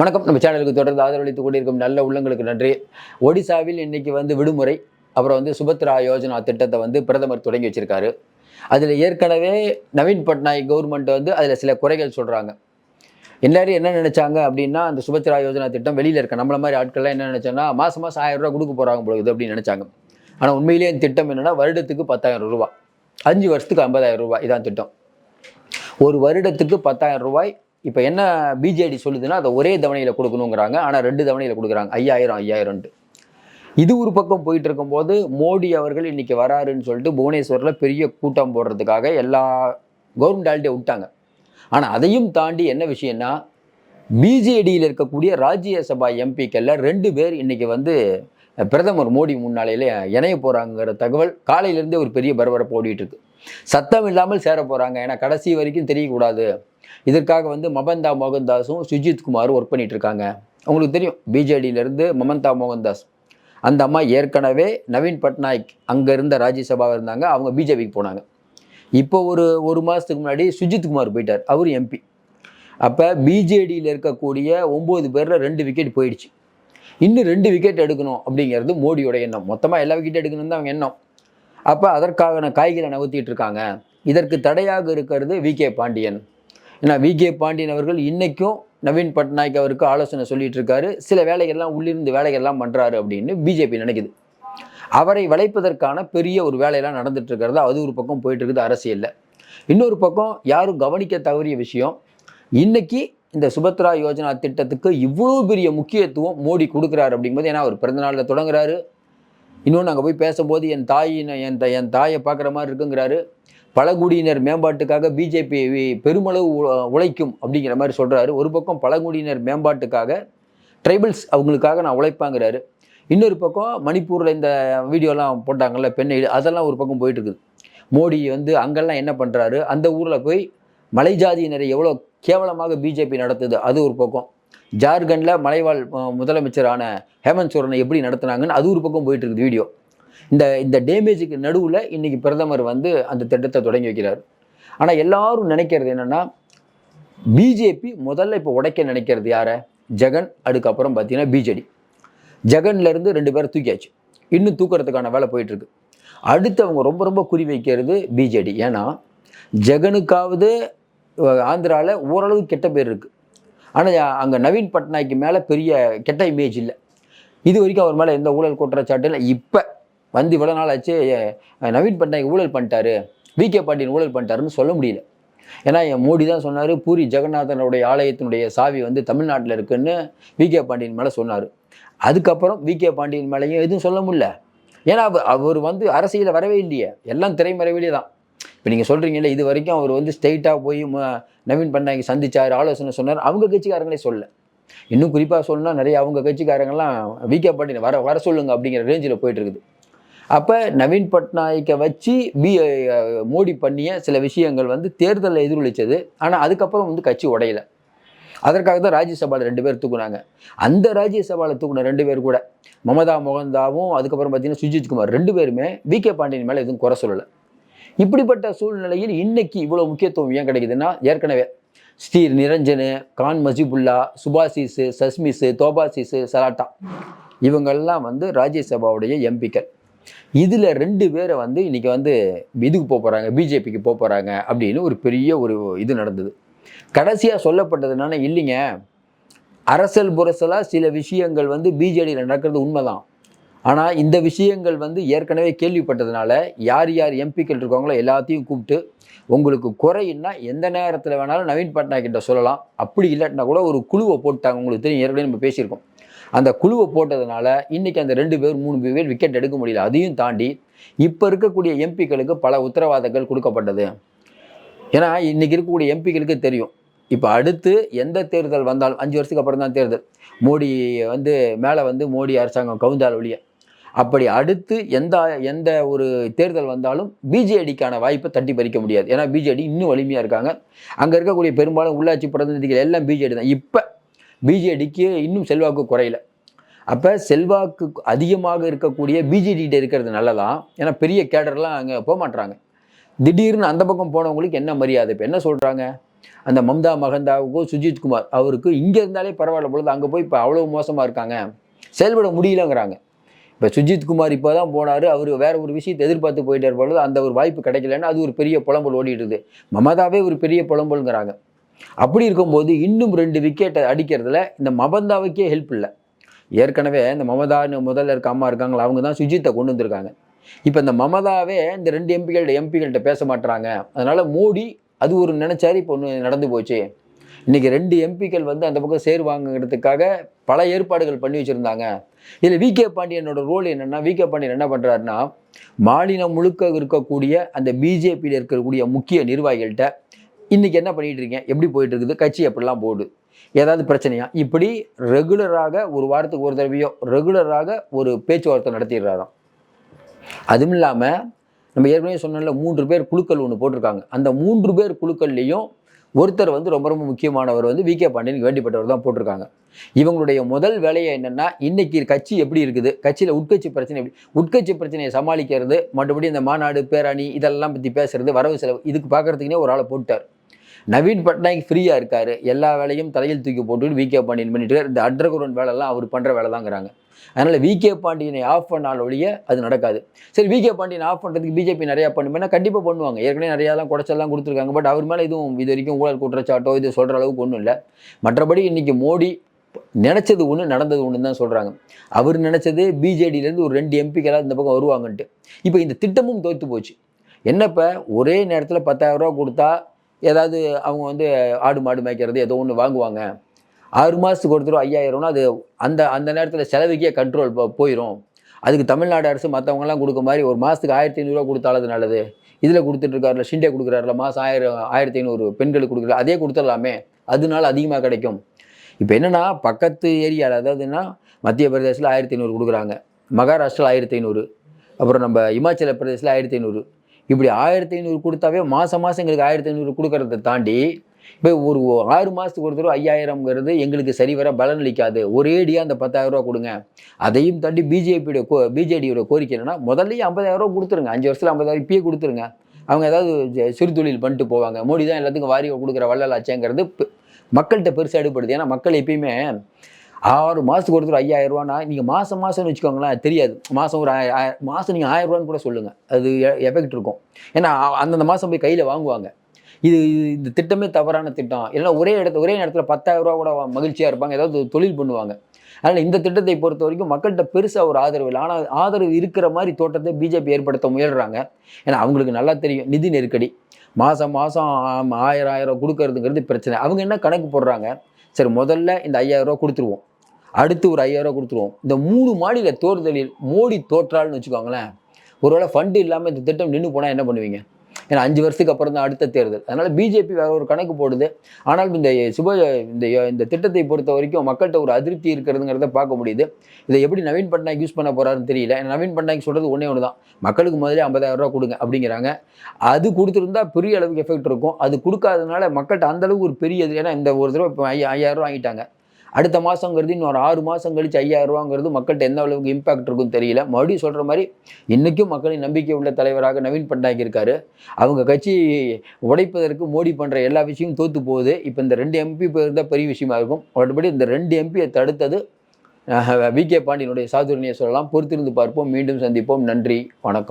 வணக்கம். நம்ம சேனலுக்கு தொடர்ந்து ஆதரவளித்துக் கொண்டிருக்கும் நல்ல உள்ளங்களுக்கு நன்றி. ஒடிசாவில் இன்னைக்கு விடுமுறை. அப்புறம் சுபத்ரா யோஜனா திட்டத்தை பிரதமர் தொடங்கி வச்சிருக்காரு. அதில் ஏற்கனவே நவீன் பட்நாயக் கவர்மெண்ட் அதில் சில குறைகள் சொல்கிறாங்க. எல்லாரும் என்ன நினைச்சாங்க அப்படின்னா, அந்த சுபத்ரா யோஜனா திட்டம் வெளியில் இருக்க நம்மள மாதிரி ஆட்கள்லாம் என்ன நினைச்சோன்னா, மாதம் மாதம் 1000 ரூபா கொடுக்க போகிறாங்க பொழுது அப்படின்னு நினைச்சாங்க. ஆனால் உண்மையிலேயே இந்த திட்டம் என்னென்னா, வருடத்துக்கு 10,000 ரூபா, 5 வருஷத்துக்கு 50,000 ரூபாய் இதான் திட்டம். ஒரு வருடத்துக்கு 10,000 ரூபாய். இப்போ என்ன பிஜேடி சொல்லுதுன்னா, அதை ஒரே தவணையில் கொடுக்கணுங்கிறாங்க. ஆனால் 2 தவணையில் கொடுக்குறாங்க, 5000 இது ஒரு பக்கம் போயிட்டு இருக்கும்போது, மோடி அவர்கள் இன்னைக்கு வராருன்னு சொல்லிட்டு புவனேஸ்வரில் பெரிய கூட்டம் போடுறதுக்காக எல்லா கவர்மெண்ட் ஹாலிடே விட்டாங்க. ஆனால் அதையும் தாண்டி என்ன விஷயம்னா, பிஜேடியில் இருக்கக்கூடிய ராஜ்யசபா எம்பிக்கள்ல 2 பேர் இன்னைக்கு பிரதமர் மோடி முன்னாலேயே இணைய போகிறாங்கிற தகவல் காலையிலேருந்தே ஒரு பெரிய பரபரப்பு ஓடிட்டு இருக்கு. சத்தம் இல்லாமல் சேர போகிறாங்க. ஏன்னா கடைசி வரைக்கும் தெரியக்கூடாது. இதற்காக மமதா மோகன்தாஸும் சுஜித் குமாரும் ஒர்க் பண்ணிட்டு இருக்காங்க. உங்களுக்கு தெரியும், பிஜேடியிலேருந்து மமதா மோகன்தாஸ் அந்த அம்மா ஏற்கனவே நவீன் பட்நாயக் அங்கே இருந்த ராஜ்யசபாவில் இருந்தாங்க. அவங்க பிஜேபிக்கு போனாங்க. இப்போ ஒரு மாதத்துக்கு முன்னாடி சுஜித் குமார் போயிட்டார், அவர் எம்பி. அப்போ பிஜேடியில் இருக்கக்கூடிய 9 பேரில் 2 விக்கெட் போயிடுச்சு. இன்னும் 2 விக்கெட் எடுக்கணும் அப்படிங்கிறது மோடியோட எண்ணம். மொத்தமாக எல்லா விக்கெட் எடுக்கணும் தான் அவங்க எண்ணம். அப்போ அதற்கான காய்களை நகர்த்திட்டு இருக்காங்க. இதற்கு தடையாக இருக்கிறது விகே பாண்டியன். ஏன்னா விகே பாண்டியன் அவர்கள் இன்றைக்கும் நவீன் பட்நாயக் அவருக்கு ஆலோசனை சொல்லிட்டு இருக்காரு. சில வேலைகள்லாம் உள்ளிருந்து வேலைகள்லாம் பண்ணுறாரு அப்படின்னு பிஜேபி நினைக்குது. அவரை வளைப்பதற்கான பெரிய ஒரு வேலையெல்லாம் நடந்துட்டு இருக்கிறது. அது ஒரு பக்கம் போயிட்டு இருக்குது அரசியலில். இன்னொரு பக்கம் யாரும் கவனிக்க தவறிய விஷயம், இன்னைக்கு இந்த சுபத்ரா யோஜனா திட்டத்துக்கு இவ்வளோ பெரிய முக்கியத்துவம் மோடி கொடுக்குறாரு அப்படிங்கும்போது, ஏன்னா அவர் பிறந்தநாளில் தொடங்குறாரு. இன்னொன்று அங்கே போய் பேசும்போது என் தாயை பார்க்குற மாதிரி இருக்குங்கிறாரு. பழங்குடியினர் மேம்பாட்டுக்காக பிஜேபி பெருமளவு உழைக்கும் அப்படிங்கிற மாதிரி சொல்கிறாரு. ஒரு பக்கம் பழங்குடியினர் மேம்பாட்டுக்காக, ட்ரைபல்ஸ் அவங்களுக்காக நான் உழைப்பாங்கிறாரு. இன்னொரு பக்கம் மணிப்பூரில் இந்த வீடியோலாம் போட்டாங்கல்ல, பெண்ணை, அதெல்லாம் ஒரு பக்கம் போயிட்டு இருக்குது. மோடி அங்கெல்லாம் என்ன பண்ணுறாரு, அந்த ஊரில் போய் மலை ஜாதியினரை எவ்வளோ கேவலமாக பிஜேபி நடத்துது, அது ஒரு பக்கம். ஜார்க்கண்டில் மலைவாழ் முதலமைச்சரான ஹேமந்த் சோரனை எப்படி நடத்துனாங்கன்னு அது ஒரு பக்கம் போயிட்டு இருக்குது வீடியோ. இந்த டேமேஜுக்கு நடுவில் இன்னைக்கு பிரதமர் அந்த திட்டத்தை தொடங்கி வைக்கிறார். ஆனால் எல்லாரும் நினைக்கிறது என்னென்னா, பிஜேபி முதல்ல இப்போ உடைக்க நினைக்கிறது யாரை? ஜெகன். அதுக்கப்புறம் பார்த்தீங்கன்னா பிஜேடி. ஜெகன்லேருந்து 2 பேரை தூக்கியாச்சு. இன்னும் தூக்கிறதுக்கான வேலை போயிட்டுருக்கு. அடுத்து அவங்க ரொம்ப ரொம்ப குறி வைக்கிறது பிஜேடி. ஏன்னா ஜெகனுக்காவது ஆந்திராவில் ஓரளவு கெட்ட பேர் இருக்குது. ஆனால் அங்கே நவீன் பட்நாயக்கு மேலே பெரிய கெட்ட இமேஜ் இல்லை. இது வரைக்கும் அவர் மேலே எந்த ஊழல் குற்றச்சாட்டு இல்லை. இப்போ இவ்வளோ நாள் ஆச்சு, நவீன் பட்நாயக் ஊழல் பண்ணிட்டாரு, விகே பாண்டியன் ஊழல் பண்ணிட்டாருன்னு சொல்ல முடியல. ஏன்னா மோடி தான் சொன்னார், பூரி ஜெகநாதனுடைய ஆலயத்தினுடைய சாவி தமிழ்நாட்டில் இருக்குன்னு விகே பாண்டியன் மேலே சொன்னார். அதுக்கப்புறம் விகே பாண்டியன் மேலேயும் எதுவும் சொல்ல முடியல. ஏன்னா அவர் அரசியலில் வரவே இல்லையே, எல்லாம் திரைமறைவிலே தான். இப்போ நீங்கள் சொல்கிறீங்கல்ல, இது வரைக்கும் அவர் ஸ்ட்ரெயிட்டாக போய் நவீன் பட்நாயக் சந்திச்சார், ஆலோசனை சொன்னார். அவங்க கட்சிக்காரங்களே சொல்ல. இன்னும் குறிப்பாக சொல்லணும்னா நிறைய அவங்க கட்சிக்காரங்கெல்லாம் விகே பாண்டியன் வர சொல்லுங்க அப்படிங்கிற ரேஞ்சில் போயிட்டு இருக்குது. அப்போ நவீன் பட்நாயக்கை வச்சு மோடி பண்ணிய சில விஷயங்கள் தேர்தலில் எதிரொலித்தது. ஆனால் அதுக்கப்புறம் கட்சி உடையல. அதற்காக தான் ராஜ்யசபாவில் 2 பேர் தூக்குனாங்க. அந்த ராஜ்யசபாவில் தூக்குன 2 பேர் கூட மமதா மோகன்தாவும் அதுக்கப்புறம் பார்த்தீங்கன்னா சுஜித் குமார் 2 பேருமே விகே பாண்டியன் மேலே எதுவும் குறை சொல்லலை. இப்படிப்பட்ட சூழ்நிலையில் இன்னைக்கு இவ்வளோ முக்கியத்துவம் ஏன் கிடைக்குதுன்னா, ஏற்கனவே ஸ்ரீர் நிரஞ்சனு, கான் மஜிபுல்லா, சுபாசிஸு, சஸ்மிஸு, தோபாசிஸு, சலாட்டா இவங்கெல்லாம் ராஜ்யசபாவுடைய எம்பிக்கள். இதில் 2 பேரை இன்னைக்கு இதுக்கு போக போகிறாங்க, பிஜேபிக்கு போக போகிறாங்க அப்படின்னு ஒரு பெரிய ஒரு இது நடந்தது. கடைசியாக சொல்லப்பட்டது என்னன்னா, இல்லைங்க, அரசல் புரசலாக சில விஷயங்கள் பிஜேடியில் நடக்கிறது உண்மைதான். ஆனால் இந்த விஷயங்கள் ஏற்கனவே கேள்விப்பட்டதுனால யார் யார் எம்பிக்கள் இருக்காங்களோ எல்லாத்தையும் கூப்பிட்டு, உங்களுக்கு குறையின்னா எந்த நேரத்தில் வேணாலும் நவீன் பட்நாயக் கிட்ட சொல்லலாம், அப்படி இல்லாட்டினா கூட ஒரு குழுவை போட்டாங்க. உங்களுக்கு தெரியும், ஏற்கனவே நம்ம பேசியிருக்கோம். அந்த குழுவை போட்டதுனால இன்றைக்கி அந்த 2 பேர் 3 பேர் விக்கெட் எடுக்க முடியல. அதையும் தாண்டி இப்போ இருக்கக்கூடிய எம்பிக்களுக்கு பல உத்தரவாதங்கள் கொடுக்கப்பட்டது. ஏன்னா இன்றைக்கி இருக்கக்கூடிய எம்பிக்களுக்கு தெரியும், இப்போ அடுத்து எந்த தேர்தல் வந்தாலும் 5 வருஷத்துக்கு அப்புறம் தான் தேர்தல். மோடி மேலே மோடி அரசாங்கம் கவுந்தால் ஒழிய, அப்படி அடுத்து எந்த ஒரு தேர்தல் வந்தாலும் பிஜேடிக்கான வாய்ப்பை தட்டி பறிக்க முடியாது. ஏன்னா பிஜேடி இன்னும் வலிமையாக இருக்காங்க. அங்கே இருக்கக்கூடிய பெரும்பாலும் உள்ளாட்சி பிரதிநிதிகள் எல்லாம் பிஜேடி தான். இப்போ பிஜேடிக்கு இன்னும் செல்வாக்கு குறையல. அப்போ செல்வாக்கு அதிகமாக இருக்கக்கூடிய பிஜேடிகிட்ட இருக்கிறது நல்லதான். ஏன்னா பெரிய கேடர்லாம் அங்கே போக மாட்டுறாங்க. திடீர்னு அந்த பக்கம் போனவங்களுக்கு என்ன மரியாதை? இப்போ என்ன சொல்கிறாங்க, அந்த மம்தா மகந்தாவுக்கும் சுஜித்குமார் அவருக்கு இங்கே இருந்தாலே பரவாயில்ல பொழுது அங்கே போய் இப்போ அவ்வளோ மோசமாக இருக்காங்க, செயல்பட முடியலங்கிறாங்க. இப்போ சுஜித்குமார் இப்போ தான் போனார், அவர் வேற ஒரு விஷயத்தை எதிர்பார்த்து போயிட்டார் பொழுது அந்த ஒரு வாய்ப்பு கிடைக்கலன்னு அது ஒரு பெரிய புலம்பல் ஓடிடுது. மமதாவே ஒரு பெரிய புலம்பல்ங்கிறாங்க. அப்படி இருக்கும்போது இன்னும் 2 விக்கெட்டை அடிக்கிறதுல இந்த மமதாவுக்கே ஹெல்ப் இல்லை. ஏற்கனவே இந்த மமதான்னு முதல்ல இருக்க அம்மா இருக்காங்களா, அவங்க தான் சுஜித்தை கொண்டு வந்திருக்காங்க. இப்போ இந்த மமதாவே இந்த 2 எம்பிகள்கிட்ட பேச மாட்டுறாங்க. அதனால மோடி அது ஒரு நினைச்சாரு, இப்போ ஒன்று நடந்து போச்சு. இன்னைக்கு 2 எம்பிக்கள் வந்து அந்த பக்கம் சேருவாங்கிறதுக்காக பல ஏற்பாடுகள் பண்ணி வச்சிருந்தாங்க. இதில் வி.கே. பாண்டியனோட ரோல் என்னன்னா, வி.கே. பாண்டியன் என்ன பண்றாருன்னா, மாநிலம் முழுக்க இருக்கக்கூடிய அந்த பிஜேபியில் இருக்கக்கூடிய முக்கிய நிர்வாகிகள்கிட்ட இன்னைக்கு என்ன பண்ணிட்டு இருக்கீங்க, எப்படி போயிட்டு இருக்குது, கட்சி எப்படிலாம் போகுது, ஏதாவது பிரச்சனையா, இப்படி ரெகுலராக ஒரு வாரத்துக்கு ஒரு தடவையோ ரெகுலராக ஒரு பேச்சுவார்த்தை நடத்திடுறாராம். அதுவும் இல்லாமல் நம்ம ஏற்கனவே சொன்னோம்ல 3 பேர் குழுக்கள் ஒன்று போட்டிருக்காங்க. அந்த 3 பேர் குழுக்கள்லேயும் ஒருத்தர் வந்து ரொம்ப ரொம்ப முக்கியமானவர் வந்து வி.கே. பாண்டியனுக்கு வேண்டிப்பட்டவர் தான் போட்டிருக்காங்க. இவங்களுடைய முதல் வேலையை என்னென்னா, இன்னைக்கு கட்சி எப்படி இருக்குது, கட்சியில் உட்கட்சி பிரச்சனை எப்படி, உட்கட்சி பிரச்சனையை சமாளிக்கிறது, மற்றபடி இந்த மாநாடு பேரணி இதெல்லாம் பற்றி பேசுறது, வரவு செலவு இதுக்கு பார்க்கறதுக்குனே ஒரு ஆளை போட்டார். நவீன் பட்நாயக் ஃப்ரீயாக இருக்கார், எல்லா வேலையும் தலையில் தூக்கி போட்டுட்டு வி.கே. பாண்டியன் பண்ணிட்டு இருக்கார். இந்த அண்டர்கிரவுண்ட் வேலைலாம் அவர் பண்ணுற வேலை தாங்கிறாங்க. அதனால் வி.கே. பாண்டியனை ஆஃப் பண்ணால் ஒழிய அது நடக்காது. சரி, வி.கே. பாண்டியனை ஆஃப் பண்ணுறதுக்கு பிஜேபி நிறையா பண்ணுவேன்னா கண்டிப்பாக பண்ணுவாங்க. ஏற்கனவே நிறையாலாம் குடைச்செல்லாம் கொடுத்துருக்காங்க. பட் அவர் மேலே இதுவும் இது வரைக்கும் ஊழல் குற்றச்சாட்டோ இது சொல்கிற அளவுக்கு ஒன்றும் இல்லை. மற்றபடி இன்றைக்கி மோடி நினச்சது ஒன்று, நடந்தது ஒன்று தான் சொல்கிறாங்க. அவர் நினச்சது பிஜேடியிலேருந்து ஒரு 2 எம்பிக்களாக இந்த பக்கம் வருவாங்கன்ட்டு. இப்போ இந்த திட்டமும் தோற்று போச்சு. என்னப்போ ஒரே நேரத்தில் 10,000 ரூபா கொடுத்தா ஏதாவது அவங்க வந்து ஆடு மாடு மேய்க்கிறது ஏதோ ஒன்று வாங்குவாங்க. 6 மாதத்துக்கு ஒருத்தர் 5,000 அது அந்த அந்த நேரத்தில் செலவுக்கே கண்ட்ரோல் போயிடும். அதுக்கு தமிழ்நாடு அரசு மற்றவங்கலாம் கொடுக்க மாதிரி ஒரு மாதத்துக்கு 1,500 கொடுத்தாலும் அது நல்லது. இதில் கொடுத்துட்ருக்காருல, ஷிண்டே கொடுக்குறாருல, மாதம் 1,500 பெண்களுக்கு கொடுக்குறாரு, அதே கொடுத்துடலாமே, அதனால அதிகமாக கிடைக்கும். இப்போ என்னென்னா, பக்கத்து ஏரியாவில் அதாவதுன்னா மத்திய பிரதேசில் 1,500 கொடுக்குறாங்க, மகாராஷ்டிராவில் 1,500, அப்புறம் நம்ம இமாச்சல பிரதேசில் 1,500. இப்படி 1,500 கொடுத்தாவே மாதம் எங்களுக்கு 1,500 கொடுக்கறத தாண்டி இப்போ ஒரு 6 மாதத்துக்கு ஒரு தடவை 5,000ங்கிறது எங்களுக்கு சரிவர பலனளிக்காது. ஒரேடியாக அந்த 10,000 ரூபா கொடுங்க. அதையும் தாண்டி பிஜேடியோட கோரிக்கை என்னன்னா, முதல்லையே 50,000 ரூபா கொடுத்துருங்க. 5 வருஷத்தில் 50,000 இப்பயே கொடுத்துருங்க. அவங்க ஏதாவது சிறு தொழில் பண்ணிட்டு போவாங்க. மோடி தான் எல்லாத்துக்கும் வாரி கொடுக்குற வள்ளலாச்சேங்கிறது மக்கள்கிட்ட பெருசாக எடுப்படுது. ஏன்னா மக்கள் எப்பயுமே 6 மாதத்துக்கு ஒரு தடவை 5,000 ரூபான்னா நீங்கள் மாதம்னு வச்சுக்கோங்களேன், தெரியாது. மாதம் ஒரு மாதம் நீங்கள் 1,000 ரூபான்னு கூட சொல்லுங்கள், அது எஃபெக்ட் இருக்கும். ஏன்னா அந்தந்த மாதம் போய் கையில் வாங்குவாங்க. இந்த திட்டமே தவறான திட்டம். இல்லைன்னா ஒரே நேரத்தில் 10,000 ரூபா கூட மகிழ்ச்சியாக இருப்பாங்க, ஏதாவது தொழில் பண்ணுவாங்க. அதனால் இந்த திட்டத்தை பொறுத்த வரைக்கும் மக்கள்கிட்ட பெருசாக ஒரு ஆதரவு இல்லை. ஆனால் ஆதரவு இருக்கிற மாதிரி தோட்டத்தை பிஜேபி ஏற்படுத்த முயல்கிறாங்க. ஏன்னா அவங்களுக்கு நல்லா தெரியும் நிதி நெருக்கடி. மாதம் 1,000 கொடுக்கறதுங்கிறது பிரச்சனை. அவங்க என்ன கணக்கு போடுறாங்க, சரி முதல்ல இந்த 5,000 ரூபா கொடுத்துருவோம், அடுத்து ஒரு 5,000 ரூபா கொடுத்துருவோம். இந்த 3 மாநில தேர்தலில் மோடி தோற்றால்னு வச்சுக்கோங்களேன், ஒருவேளை ஃபண்டு இல்லாமல் இந்த திட்டம் நின்று போனால் என்ன பண்ணுவீங்க? ஏன்னா 5 வருஷத்துக்கு அப்புறம் தான் அடுத்த தேர்தல். அதனால் பிஜேபி வேற ஒரு கணக்கு போடுது. ஆனால் இந்த திட்டத்தை பொறுத்த வரைக்கும் மக்கள்கிட்ட ஒரு அதிருப்தி இருக்கிறதுங்கிறத பார்க்க முடியுது. இதை எப்படி நவீன் பட்நாயக் யூஸ் பண்ண போறாருன்னு தெரியல. நவீன் பட்நாயக் சொல்றது ஒன்றே ஒன்று தான், மக்களுக்கு முதலே 50,000 ரூபா கொடுங்க அப்படிங்கிறாங்க. அது கொடுத்துருந்தா பெரிய அளவுக்கு எஃபெக்ட் இருக்கும். அது கொடுக்காததுனால மக்கள்கிட்ட அந்த அளவுக்கு ஒரு பெரிய ஏன்னா இந்த ஒரு தடவை இப்போ 5,000 ரூபா வாங்கிட்டாங்க. அடுத்த மாதங்கிறது இன்னொரு 6 மாதம் கழிச்சு 5,000 ரூபாங்கிறது மக்கள்கிட்ட எந்த அளவுக்கு இம்பாக்ட் இருக்குன்னு தெரியல. மறுபடியும் சொல்கிற மாதிரி இன்றைக்கும் மக்களின் நம்பிக்கை உள்ள தலைவராக நவீன் பட்நாயக் இருக்கார். அவங்க கட்சி உடைப்பதற்கு மோடி பண்ணுற எல்லா விஷயமும் தோற்று போகுது. இப்போ இந்த 2 எம்பி தான் பெரிய விஷயமா இருக்கும். மறுபடி இந்த 2 எம்பியை தடுத்தது வி.கே. பாண்டியனுடைய சாதுரியனை சொல்லலாம். பொறுத்திருந்து பார்ப்போம். மீண்டும் சந்திப்போம். நன்றி, வணக்கம்.